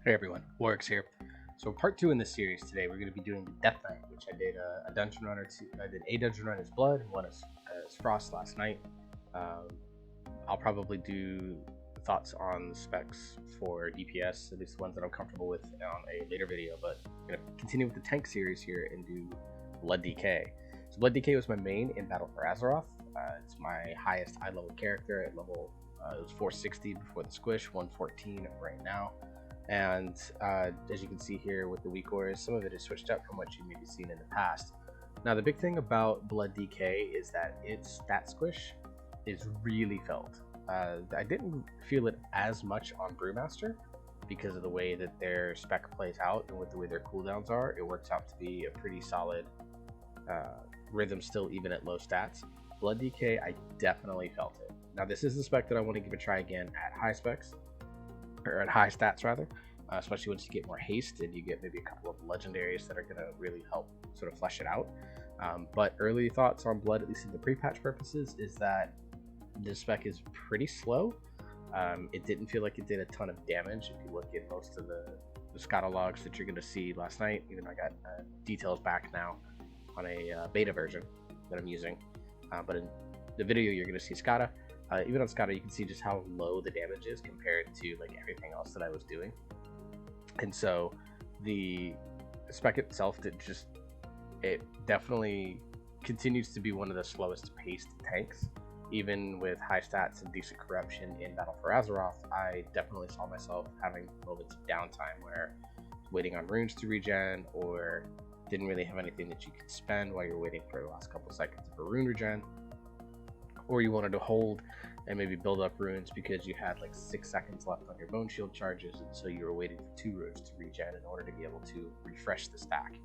Hey everyone, Warwick's here. So part 2 in this series today, we're going to be doing the Death Knight, which I did a dungeon run or two. I did a dungeon run as Blood, one as Frost last night. Um, I'll probably do thoughts on the specs for DPS, at least the ones that I'm comfortable with, on a later video. But I'm going to continue with the tank series here and do Blood DK. So Blood DK was my main in Battle for Azeroth. It's my highest high level character at level. It was 460 before the squish, 114 right now. And as you can see here with the weak ores, some of it is switched up from what you maybe seen in the past. Now the big thing about Blood DK is that its stat squish is really felt. I didn't feel it as much on Brewmaster because of the way that their spec plays out and with the way their cooldowns are. It works out to be a pretty solid rhythm still even at low stats. Blood DK, I definitely felt it. Now this is the spec that I want to give a try again at high specs. Or at high stats rather, especially once you get more haste and you get maybe a couple of legendaries that are going to really help sort of flesh it out. But early thoughts on Blood, at least in the pre-patch purposes, is that this spec is pretty slow. It didn't feel like it did a ton of damage. If you look at most of the Scata logs that you're going to see last night, even though I got details back now on a beta version that I'm using. But in the video, you're going to see Scata. Even on Scata, you can see just how low the damage is compared to like everything else that I was doing. And so the spec itself it definitely continues to be one of the slowest paced tanks. Even with high stats and decent corruption in Battle for Azeroth, I definitely saw myself having moments of downtime where waiting on runes to regen, or didn't really have anything that you could spend while you're waiting for the last couple seconds of a rune regen, or you wanted to hold and maybe build up runes because you had like 6 seconds left on your bone shield charges, and so you were waiting for 2 runes to regen in order to be able to refresh the stack.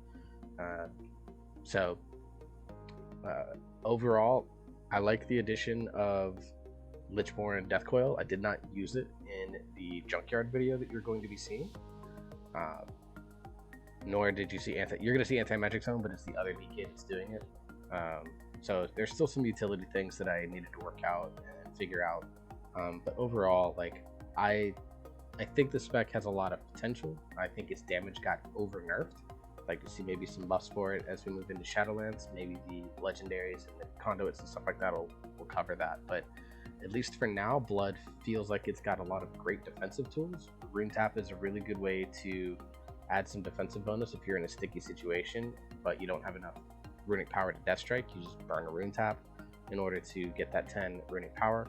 Overall, I like the addition of Lichborn and Deathcoil. I did not use it in the Junkyard video that you're going to be seeing. Nor did you see you're going to see Anti-Magic Zone, but it's the other DK that's doing it. So there's still some utility things that I needed to work out and figure out. But overall, like I think the spec has a lot of potential. I think its damage got over nerfed. I'd like to see maybe some buffs for it as we move into Shadowlands. Maybe the legendaries and the conduits and stuff like that will cover that. But at least for now, Blood feels like it's got a lot of great defensive tools. Rune Tap is a really good way to add some defensive bonus if you're in a sticky situation, but you don't have enough runic power to death strike. You just burn a rune tap in order to get that 10 runic power.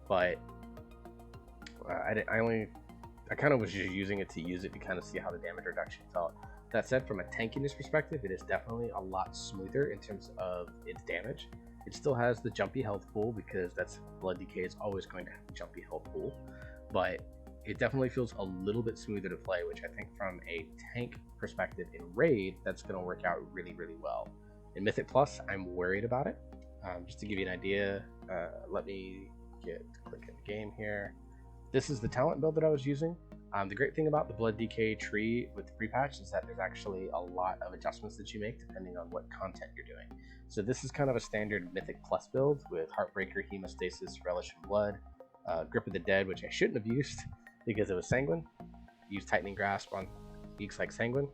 But I kind of was just using it to use it to kind of see how the damage reduction felt. That said, from a tankiness perspective, it is definitely a lot smoother in terms of its damage. It still has the jumpy health pool because that's Blood DK is always going to have a jumpy health pool, but it definitely feels a little bit smoother to play, which I think from a tank perspective in Raid, that's going to work out really, really well. In Mythic Plus, I'm worried about it. Just to give you an idea, let me click in the game here. This is the talent build that I was using. The great thing about the Blood DK tree with the pre-patch is that there's actually a lot of adjustments that you make depending on what content you're doing. So this is kind of a standard Mythic Plus build with Heartbreaker, Hemostasis, Relish in Blood, Grip of the Dead, which I shouldn't have used because it was Sanguine. Use Tightening Grasp on geeks like Sanguine.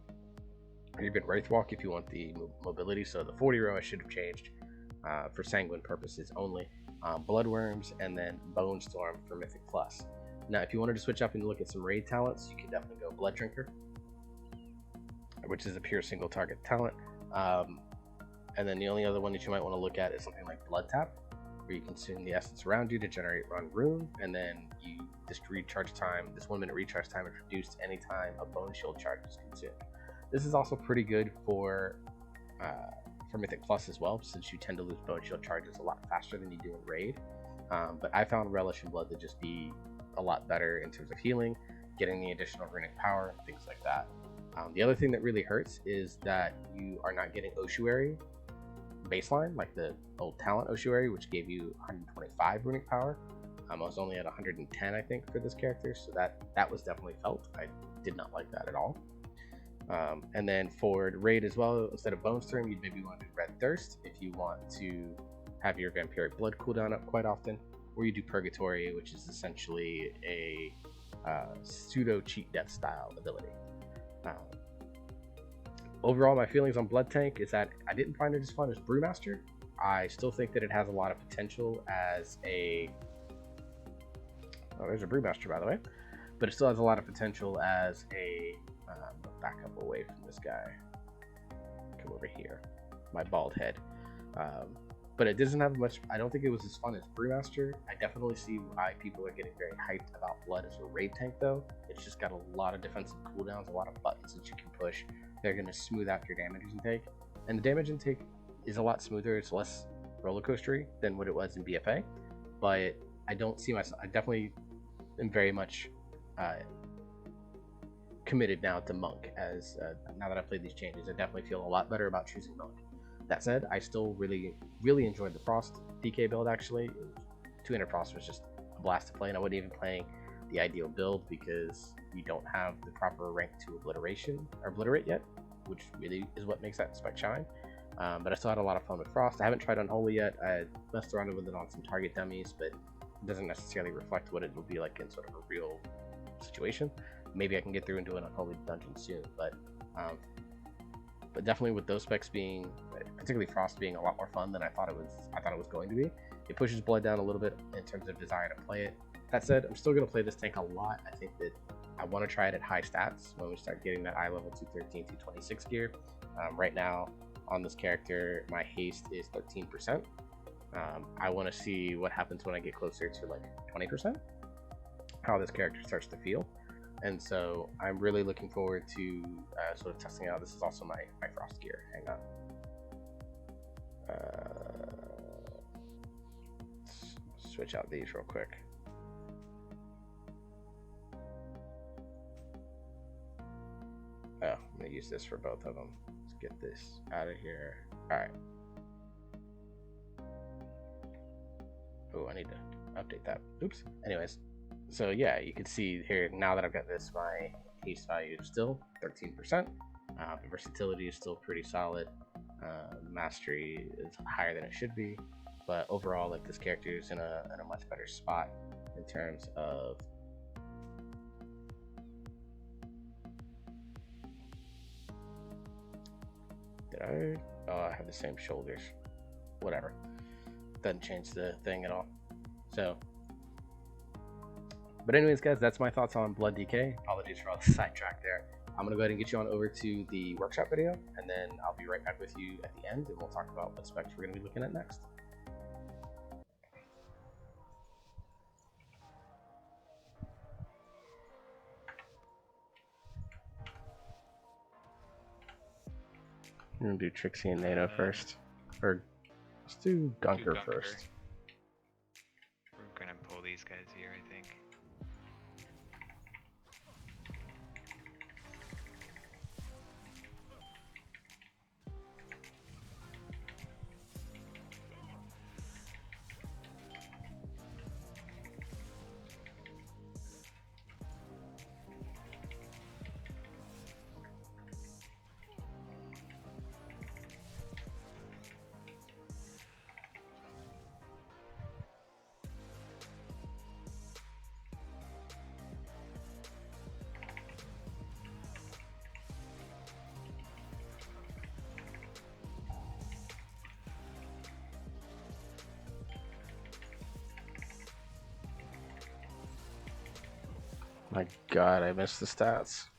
Or even Wraithwalk if you want the mobility. So the 40 row I should have changed for Sanguine purposes only. Bloodworms, and then Bone Storm for Mythic Plus. Now, if you wanted to switch up and look at some raid talents, you can definitely go Blood Drinker, which is a pure single target talent. And then the only other one that you might want to look at is something like Blood Tap, where you consume the essence around you to generate one rune, and then you just recharge time. This 1 minute recharge time is reduced anytime a bone shield charge is consumed. This is also pretty good for Mythic Plus as well, since you tend to lose bone shield charges a lot faster than you do in Raid. But I found Relish in Blood to just be a lot better in terms of healing, getting the additional runic power, things like that. The other thing that really hurts is that you are not getting Ossuary baseline, like the old talent Ossuary, which gave you 125 runic power. I was only at 110, I think, for this character, so that was definitely felt. I did not like that at all. And then for Raid as well, instead of Bone Storm, you'd maybe want to do Red Thirst if you want to have your Vampiric Blood cooldown up quite often, or you do Purgatory, which is essentially a pseudo cheat death style ability. Overall, my feelings on Blood Tank is that I didn't find it as fun as Brewmaster. I still think that it has a lot of potential as a... Oh, there's a Brewmaster, by the way. But it still has a lot of potential as a... back up away from this guy. Come over here. My bald head. But it doesn't have much... I don't think it was as fun as Brewmaster. I definitely see why people are getting very hyped about Blood as a raid tank, though. It's just got a lot of defensive cooldowns, a lot of buttons that you can push. They're going to smooth out your damage intake. And the damage intake is a lot smoother. It's less roller coastery than what it was in BFA. But I don't see myself... I definitely am very much committed now to Monk. As now that I've played these changes, I definitely feel a lot better about choosing Monk. That said, I still really enjoyed the Frost DK build, actually. 200 Frost was just a blast to play, and I wasn't even playing the ideal build because you don't have the proper rank to obliterate yet, which really is what makes that spec shine. But I still had a lot of fun with Frost. I haven't tried Unholy yet. I messed around with it on some target dummies, but it doesn't necessarily reflect what it will be like in sort of a real situation. Maybe I can get through into an Unholy dungeon soon, but definitely with those specs being, particularly Frost being a lot more fun than I thought it was going to be. It pushes Blood down a little bit in terms of desire to play it. That said, I'm still going to play this tank a lot. I think that I want to try it at high stats when we start getting that eye level 213, 226 gear. Right now on this character, my haste is 13%. I want to see what happens when I get closer to like 20%, how this character starts to feel. And so I'm really looking forward to sort of testing out. This is also my Frost gear. Hang on. Switch out these real quick. Oh, I'm gonna use this for both of them. Let's get this out of here. All right. Oh, I need to update that. Oops. Anyways, so yeah, you can see here now that I've got this, my haste value is still 13%. The versatility is still pretty solid. Mastery is higher than it should be, but overall, like, this character is in a much better spot in terms of I have the same shoulders. Whatever. Doesn't change the thing at all. So, but anyways, guys, that's my thoughts on Blood DK. Apologies for all the sidetrack there. I'm going to go ahead and get you on over to the workshop video, and then I'll be right back with you at the end, and we'll talk about what specs we're going to be looking at next. I'm going to do Trixie and NATO first. Or, let's do Gunker first. We're going to pull these guys here, I think. My god, I missed the stats.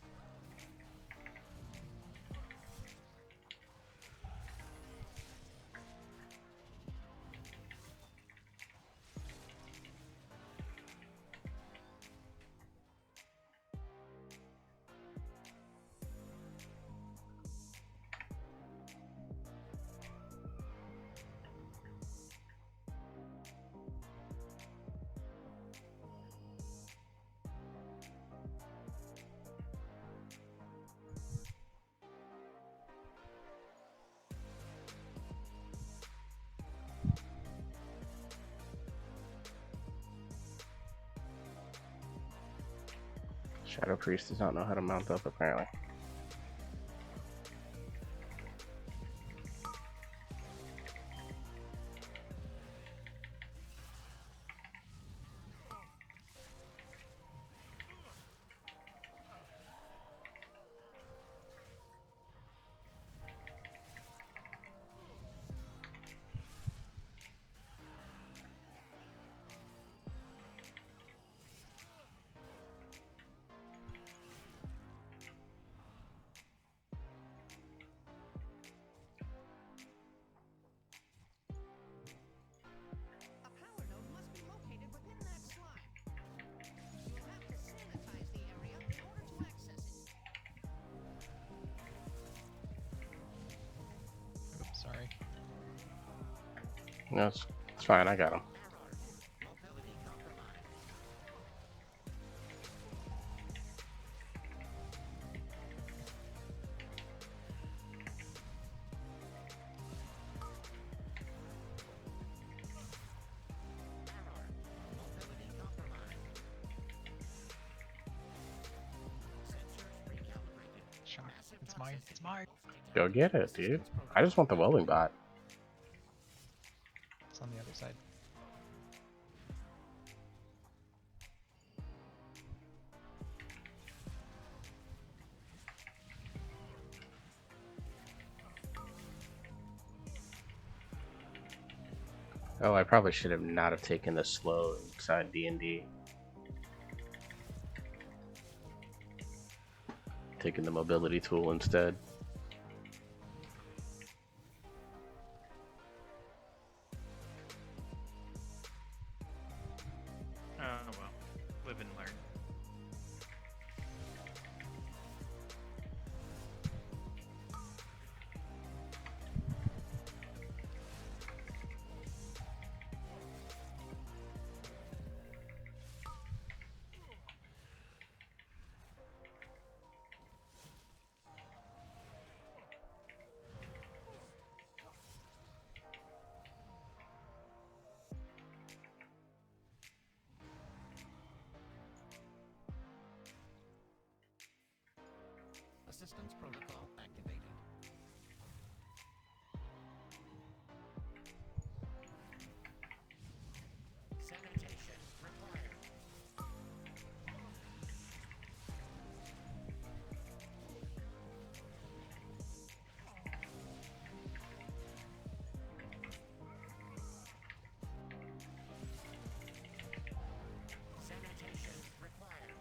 Shadow Priest does not know how to mount up, apparently. No, it's fine. I got him. Shock. It's mine. It's mine. Go get it, dude. I just want the welding bot. It's on the other side. Oh, I probably should have not have taken the slow inside D&D. Taking the mobility tool instead. Oh well, live and learn. Assistance protocol activated. Sanitation required. Sanitation required.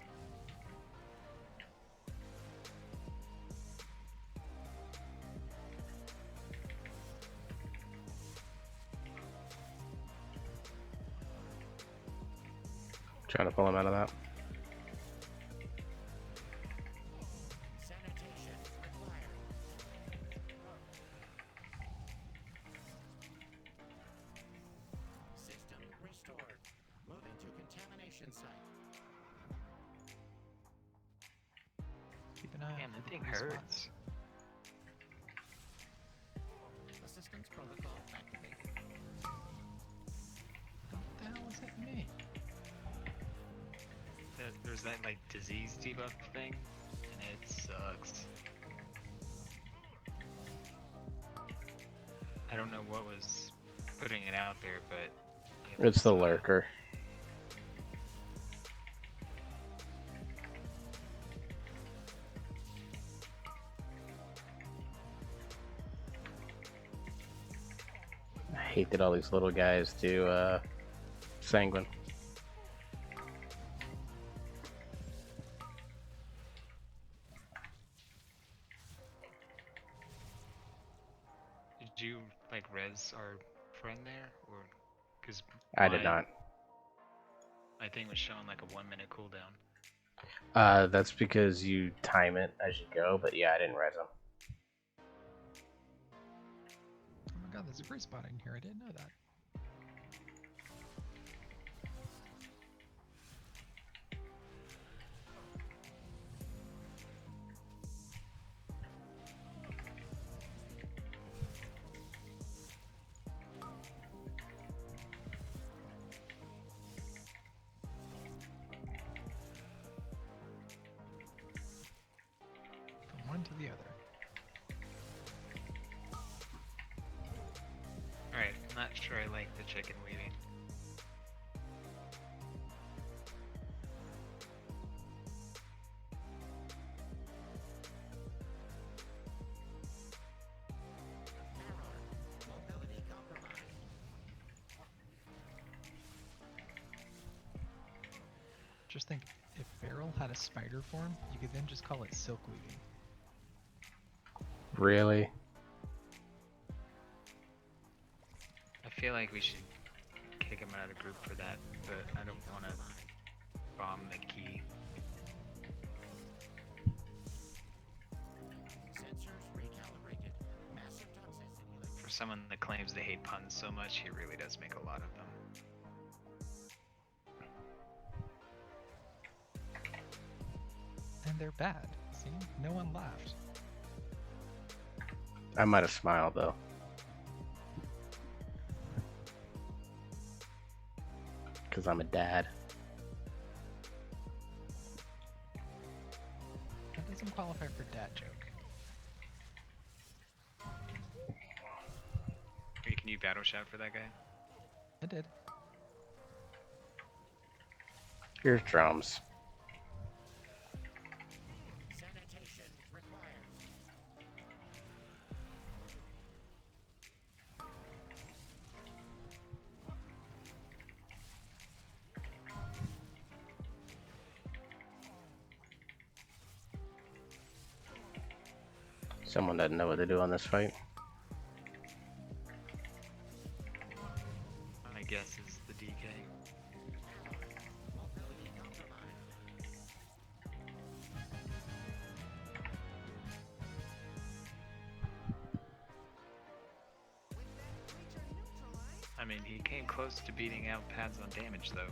Trying to pull him out of that. Sanitation required. System restored. Moving to contamination site. Keep an eye Damn, on that the thing spot. hurts. Assistance protocol activated. What the hell is hitting me? There's that like disease debuff thing, and it sucks. I don't know what was putting it out there, but It's the lurker. I hate that all these little guys do sanguine. Did you like res our friend there, or because I did not. My thing was showing like a 1 minute cooldown. That's because you time it as you go, but yeah, I didn't res him. Oh my god, there's a free spot in here. I didn't know that. From one to the other. Alright, I'm not sure I like the chicken weaving. Error. Mobility compromised. Just think, if Feral had a spider form, you could then just call it silk weaving. Really? I feel like we should kick him out of the group for that, but I don't want to bomb the key. Sensors recalibrated. Massive toxicity. For someone that claims they hate puns so much, he really does make a lot of them. And they're bad. See? No one laughed. I might have smiled though. Because I'm a dad. That doesn't qualify for dad joke. Hey, can you battle shout for that guy? I did. Here's drums. Sanitation required. Someone doesn't know what to do on this fight. My guess is the DK. Mobility compromised. I mean, he came close to beating out pads on damage, though.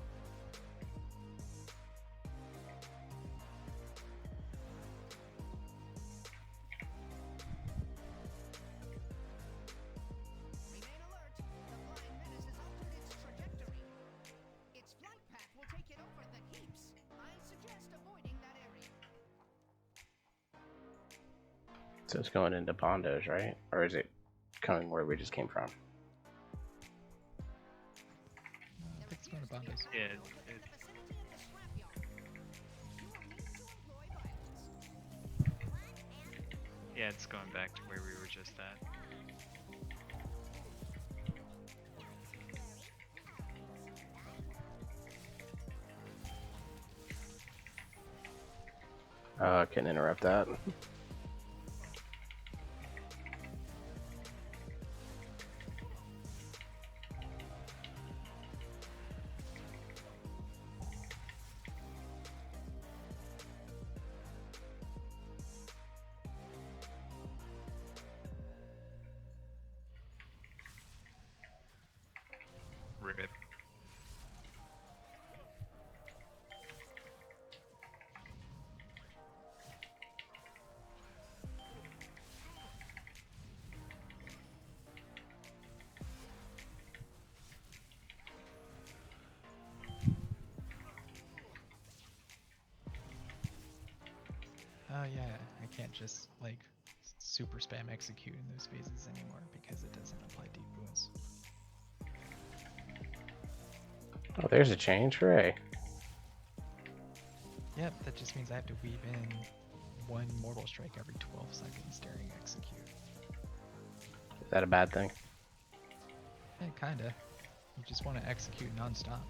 Remain alert. The flying menace has altered its trajectory. Its flight path will take it over the heaps. I suggest avoiding that area. So it's going into Bondos, right? Or is it coming where we just came from? I think it's going to Bondos. Yeah, In the vicinity of the scrapyard. You will need to employ violence. yeah, it's going back to where we were just at. I couldn't interrupt that. Rip. Oh yeah, I can't just like super spam execute in those phases anymore because it doesn't apply deep wounds. Oh, there's a change. Hooray. Yep, that just means I have to weave in one mortal strike every 12 seconds during execute. Is that a bad thing? Yeah, kinda. You just want to execute non-stop.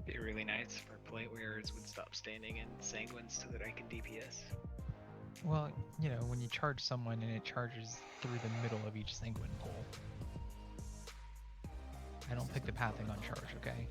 Be really nice if our plate wearers would stop standing in sanguines so that I can DPS. Well, you know, when you charge someone and it charges through the middle of each sanguine pole. I don't pick the pathing on charge, okay?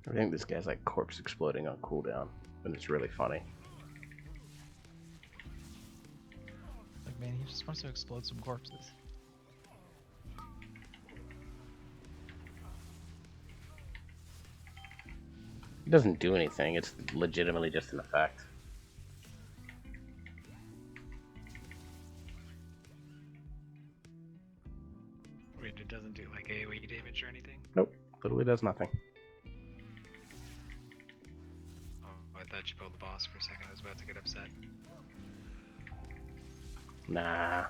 I think this guy's like corpse exploding on cooldown, and it's really funny. man. He just wants to explode some corpses. He doesn't do anything. It's legitimately just an effect. Wait, it doesn't do like AoE damage or anything? Nope. Literally does nothing. Oh, I thought you pulled the boss for a second. I was about to get upset. Nah.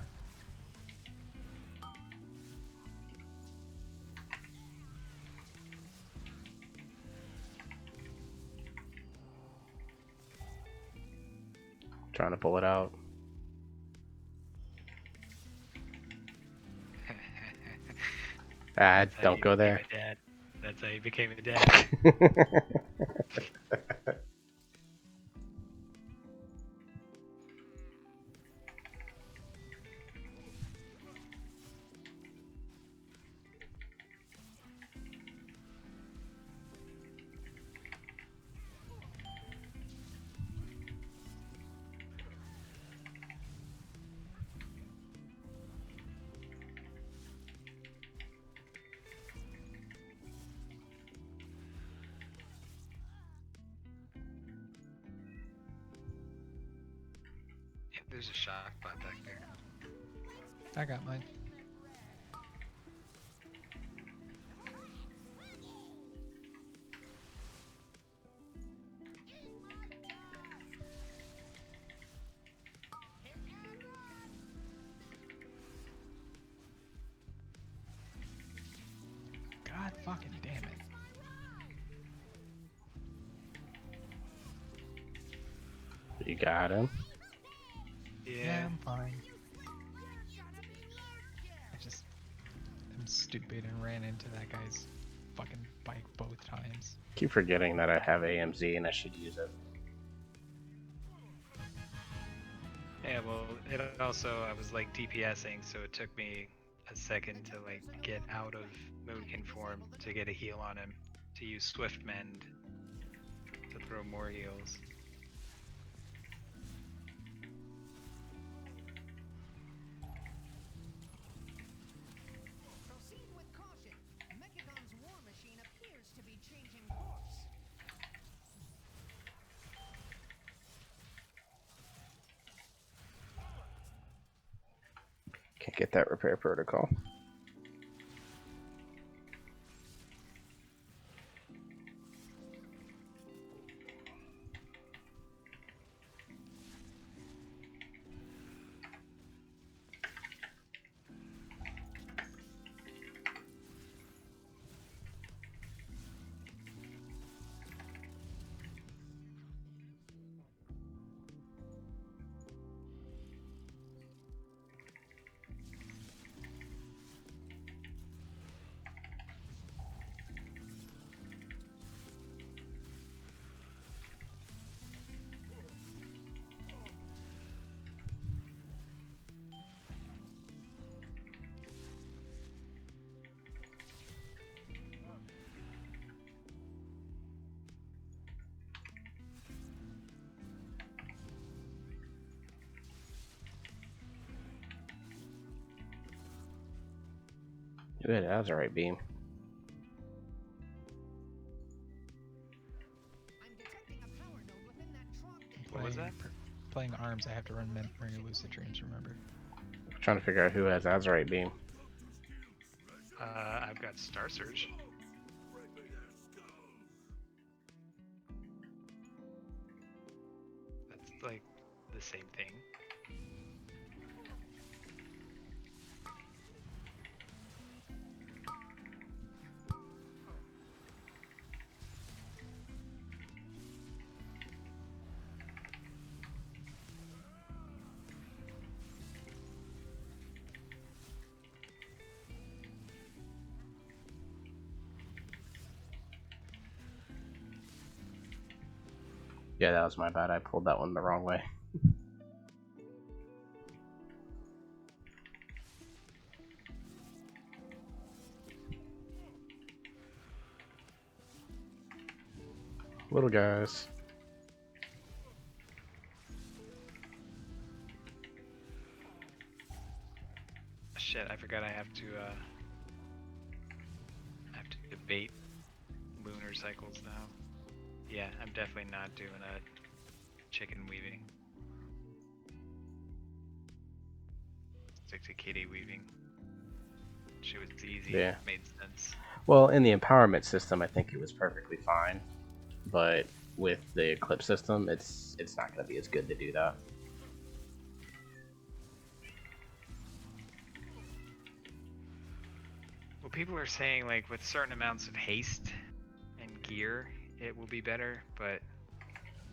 Trying to pull it out. That's how Don't you go became there. a dad. That's how you became a dad. Yeah, there's a shock bot back there. I got mine. God fucking damn it. You got him. Yeah, I'm fine. I'm stupid and ran into that guy's fucking bike both times. Keep forgetting that I have AMZ and I should use it. Yeah, well, it also, I was like DPSing, so it took me a second to like get out of Moonkin form to get a heal on him, to use Swift Mend to throw more heals. Proceed with caution. Mechagon's war machine appears to be changing course. Can't get that repair protocol. Good, that was the right beam. I'm detecting a power node within that Trog What was that? Playing ARMS, I have to run Memory Lucid Dreams, remember? I'm trying to figure out who has Azurite beam. I've got Star Surge. That's like the same thing. Yeah, that was my bad. I pulled that one the wrong way. Little guys. shit, I forgot I have to debate lunar cycles now. Yeah, I'm definitely not doing a chicken weaving. Stick to kitty weaving. She was easy, Yeah. made sense. Well, in the empowerment system, I think it was perfectly fine, but with the Eclipse system, it's not going to be as good to do that. Well, people are saying like with certain amounts of haste and gear, it will be better, but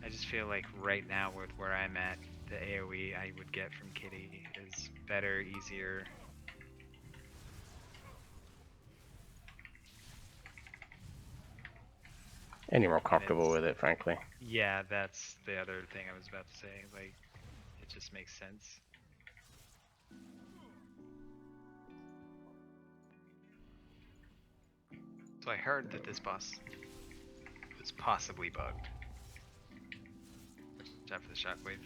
I just feel like right now with where I'm at, the AoE I would get from Kitty is better, easier. And you're more comfortable it's- with it, frankly. Yeah, that's the other thing I was about to say. Like, it just makes sense. So I heard that this boss was possibly bugged. Watch out for the shockwave.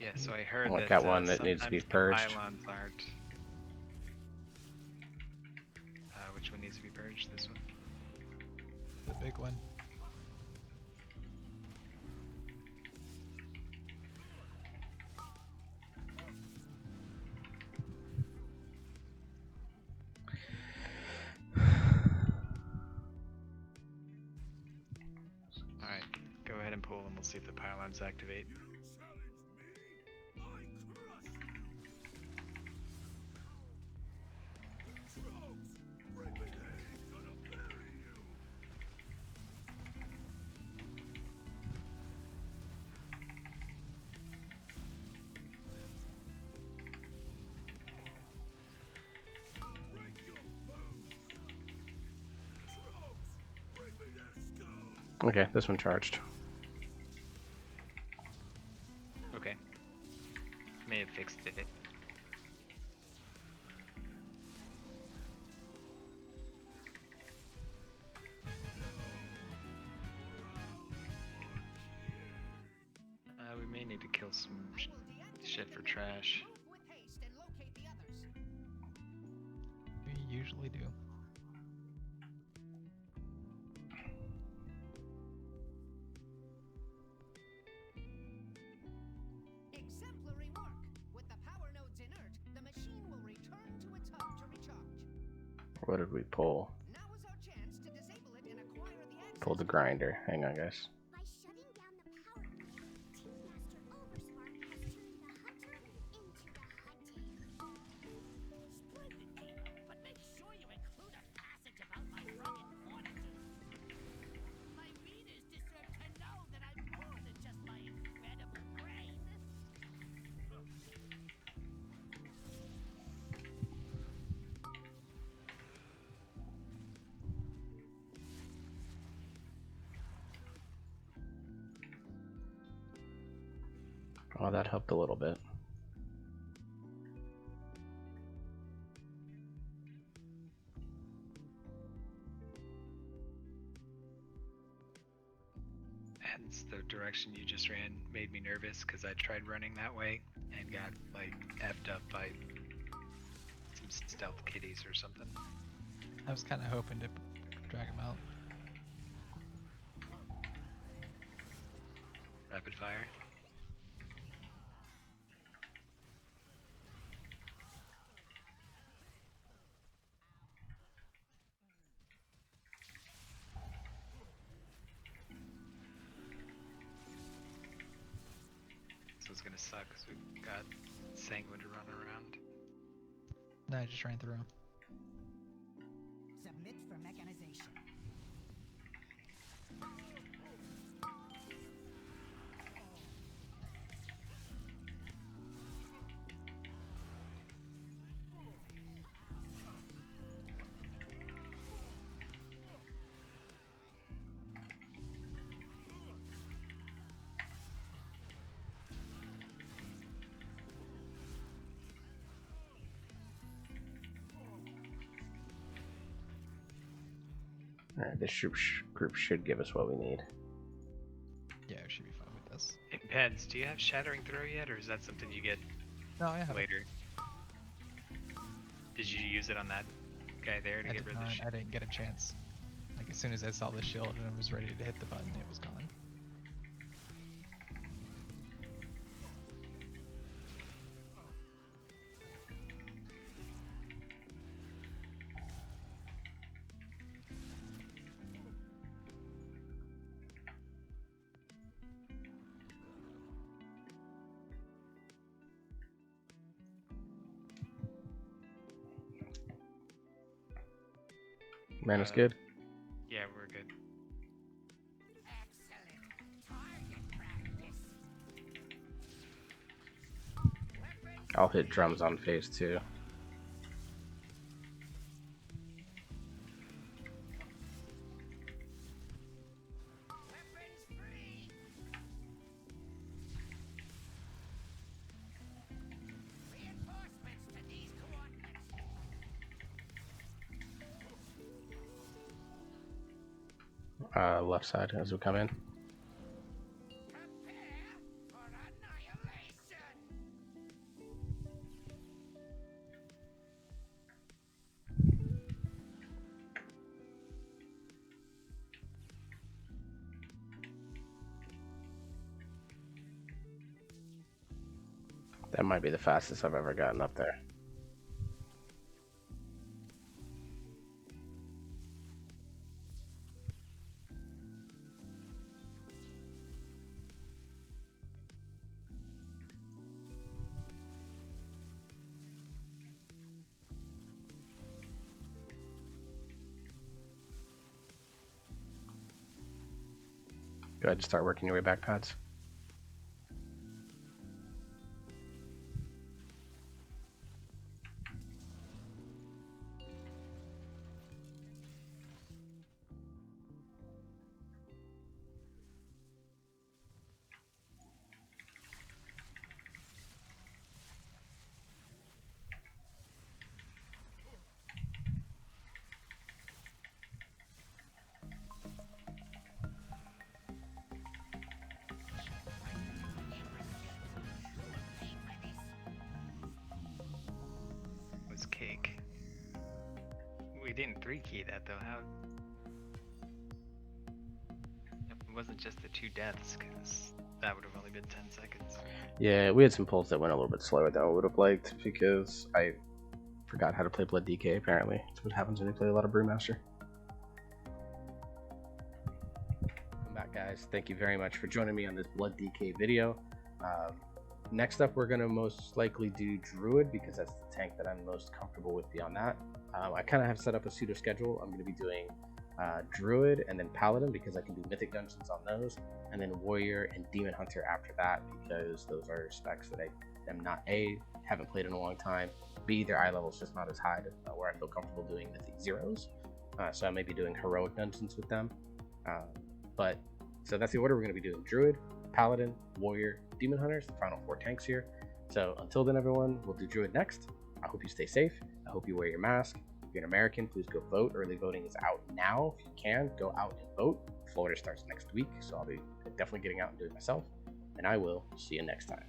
Yeah, so I heard Like that that one that needs to be sometimes the purged. pylons aren't. Which one needs to be purged? This one? The big one. Alright, go ahead and pull and we'll see if the pylons activate. Okay, this one charged. Okay. May have fixed it. We may need to kill some shit for trash. Move with haste and locate the others. We usually do. Exemplary work. With the power nodes inert, the machine will return to its hub to recharge. What did we pull? Now is our chance to disable it and acquire the access. Pulled the grinder. Hang on, guys. By shutting down the power node, Team Master Oversmart has turned the hunter into the hunted. Splendid, Tina, but make sure you include a passage about my rugged fortitude. My readers deserve to know that I'm more than just my incredible brain. Oh, that helped a little bit. Hence the direction you just ran made me nervous because I tried running that way and got like effed up by some stealth kitties or something. I was kind of hoping to drag him out. Rapid fire. So it's gonna suck because we've got Sanguine to run around. No, I just ran through him. Submit for mechanization. Alright, this group should give us what we need. Yeah, we should be fine with this. else. It depends. Do you have Shattering Throw yet, or is that something you get No, I have it. later? Did you use it on that guy there to I get did rid of not. the I didn't get a chance. Like as soon as I saw the shield and I was ready to hit the button, it was gone. Mana's good. Yeah, we're good. Excellent. Target practice. I'll hit drums on phase 2. Weapons free. Reinforcements to these coordinates. Left side as we come in. Prepare for annihilation. That might be the fastest I've ever gotten up there. Go ahead and start working your way back, pads. Was cake. We didn't 3-key that though. How? It wasn't just the 2 deaths, because that would have only been 10 seconds. Yeah, we had some pulls that went a little bit slower than I would have liked because I forgot how to play Blood DK apparently. That's what happens when you play a lot of Brewmaster. Welcome back, guys. Thank you very much for joining me on this Blood DK video. Next up, we're going to most likely do Druid because that's the tank that I'm most comfortable with beyond that. I kind of have set up a pseudo schedule. I'm going to be doing Druid and then Paladin because I can do Mythic Dungeons on those, and then Warrior and Demon Hunter after that because those are specs that I am not A, haven't played in a long time, B, their eye level is just not as high where I feel comfortable doing Mythic Zeros. So I may be doing Heroic Dungeons with them. So that's the order we're going to be doing: Druid, Paladin, Warrior, Demon Hunters, the final 4 tanks here. So until then, everyone, we'll do Druid next. I hope you stay safe. I hope you wear your mask. If you're an American, please go vote. Early voting is out now. If you can, go out and vote. Florida starts next week, so I'll be definitely getting out and doing it myself. And I will see you next time.